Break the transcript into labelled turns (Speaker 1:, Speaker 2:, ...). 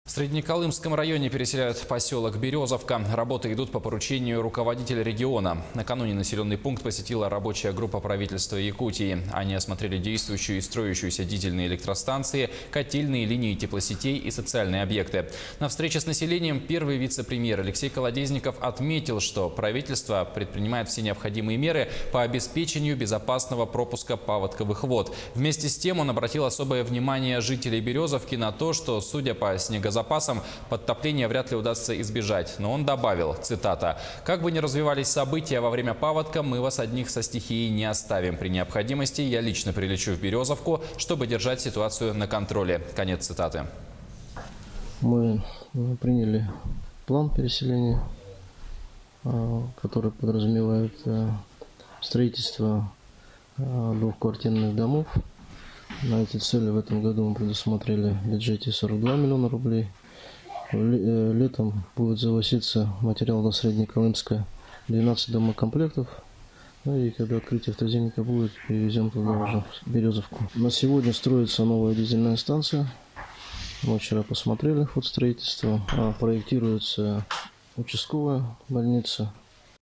Speaker 1: В Среднеколымском районе переселяют поселок Березовка. Работы идут по поручению руководителя региона. Накануне населенный пункт посетила рабочая группа правительства Якутии. Они осмотрели действующую и строящуюся дизельные электростанции, котельные линии теплосетей и социальные объекты. На встрече с населением первый вице-премьер Алексей Колодезников отметил, что правительство предпринимает все необходимые меры по обеспечению безопасного пропуска паводковых вод. Вместе с тем он обратил особое внимание жителей Березовки на то, что, судя по снегозапасам, подтопления вряд ли удастся избежать. Но он добавил, цитата: «Как бы ни развивались события во время паводка, мы вас одних со стихией не оставим. При необходимости я лично прилечу в Березовку, чтобы держать ситуацию на контроле». Конец цитаты.
Speaker 2: Мы приняли план переселения, который подразумевает строительство двухквартирных домов. На эти цели в этом году мы предусмотрели в бюджете 42 миллиона рублей. Летом будет завозиться материал до Среднеколымска 12 домокомплектов. Ну и когда открытие вторзимника будет, перевезем туда уже, в Березовку. На сегодня строится новая дизельная станция. Мы вчера посмотрели ход строительства. Проектируется участковая больница.